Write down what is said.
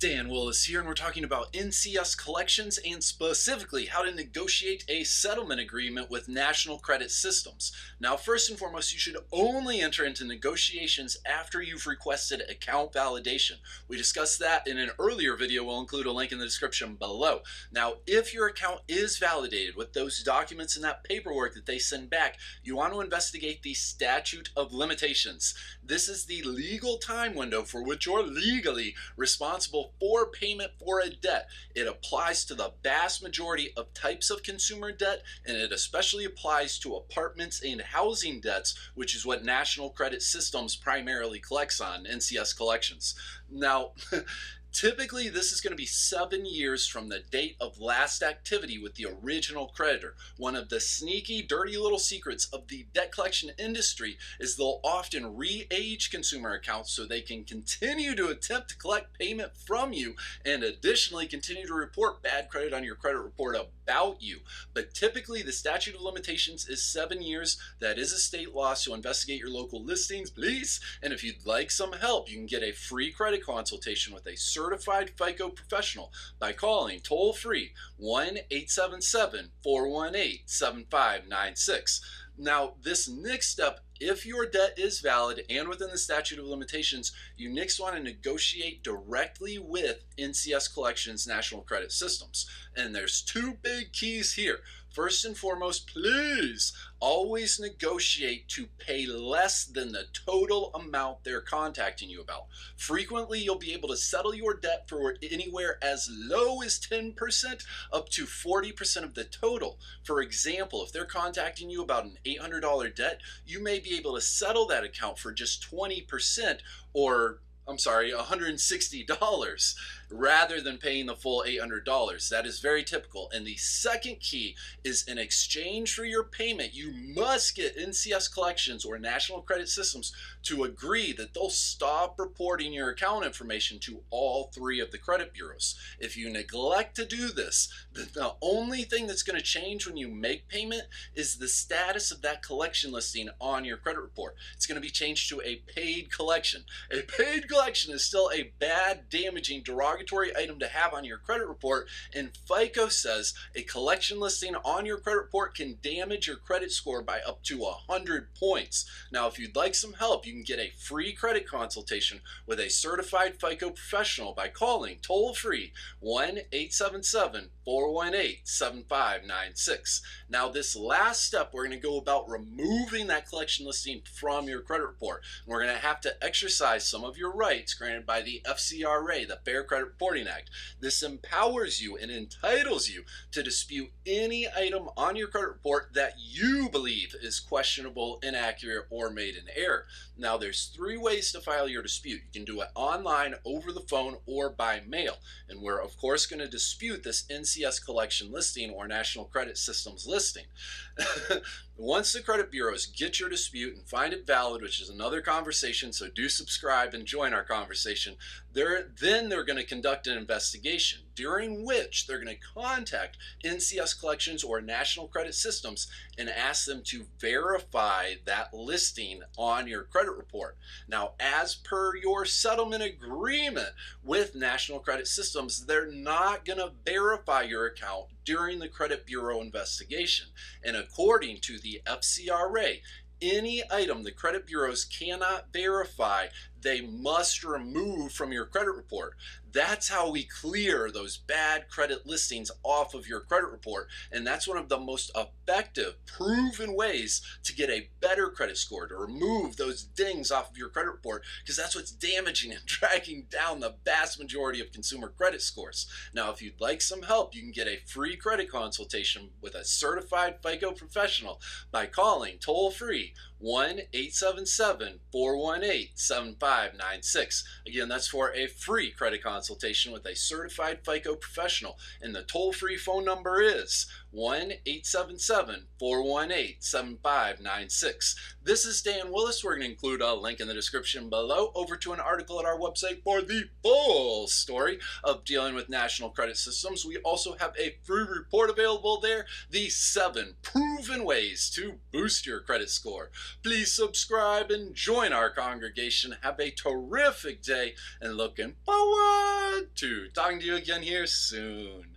Dan Willis here, and we're talking about NCS collections and specifically how to negotiate a settlement agreement with national credit systems. Now, first and foremost, you should only enter into negotiations after you've requested account validation. We discussed that in an earlier video. We'll include a link in the description below. Now, if your account is validated with those documents and that paperwork that they send back, you want to investigate the statute of limitations. This is the legal time window for which you're legally responsible for payment for a debt. It applies to the vast majority of types of consumer debt, and it especially applies to apartments and housing debts, which is what National Credit Systems primarily collects on, NCS collections. Now, typically, this is going to be 7 years from the date of last activity with the original creditor. One of the sneaky, dirty little secrets of the debt collection industry is they'll often re-age consumer accounts so they can continue to attempt to collect payment from you and additionally continue to report bad credit on your credit report about you. But typically, the statute of limitations is 7 years. That is a state law, so investigate your local listings, please. And if you'd like some help, you can get a free credit consultation with a certified FICO professional by calling toll-free 1-877-418-7596. Now, this next step, if your debt is valid and within the statute of limitations, you next want to negotiate directly with NCS Collections National Credit Systems. And there's two big keys here. First and foremost, please always negotiate to pay less than the total amount they're contacting you about. Frequently, you'll be able to settle your debt for anywhere as low as 10% up to 40% of the total. For example, if they're contacting you about an $800 debt, you may be able to settle that account for just 20% or $160 rather than paying the full $800. That is very typical. And the second key is in exchange for your payment, you must get NCS Collections or National Credit Systems to agree that they'll stop reporting your account information to all three of the credit bureaus. If you neglect to do this, the only thing that's going to change when you make payment is the status of that collection listing on your credit report. It's going to be changed to a paid collection. A paid collection is still a bad, damaging, derogatory item to have on your credit report, and FICO says a collection listing on your credit report can damage your credit score by up to 100 points. Now, if you'd like some help, you can get a free credit consultation with a certified FICO professional by calling toll-free 1-877-418-7596. Now, this last step, we're going to go about removing that collection listing from your credit report. And we're going to have to exercise some of your rights granted by the FCRA, the Fair Credit Reporting Act. This empowers you and entitles you to dispute any item on your credit report that you believe is questionable, inaccurate, or made in error. Now, there's 3 ways to file your dispute. You can do it online, over the phone, or by mail. And we're, of course, going to dispute this NCS collection listing or National Credit Systems listing. Once the credit bureaus get your dispute and find it valid, which is another conversation, so do subscribe and join our conversation, then they're going to conduct an investigation, during which they're going to contact NCS Collections or National Credit Systems and ask them to verify that listing on your credit report. Now, as per your settlement agreement with National Credit Systems, they're not going to verify your account during the credit bureau investigation. And according to the FCRA, any item the credit bureaus cannot verify, they must remove from your credit report. That's how we clear those bad credit listings off of your credit report. And that's one of the most effective, proven ways to get a better credit score, to remove those dings off of your credit report, because that's what's damaging and dragging down the vast majority of consumer credit scores. Now, if you'd like some help, you can get a free credit consultation with a certified FICO professional by calling toll-free 1-877-418-7596. Again, that's for a free credit consultation with a certified FICO professional. And the toll-free phone number is 1-877-418-7596. This is Dan Willis. We're going to include a link in the description below over to an article at our website for the full story of dealing with national credit systems. We also have a free report available there, the 7 proven ways to boost your credit score. Please subscribe and join our congregation. Have a terrific day, and looking forward to talking to you again here soon.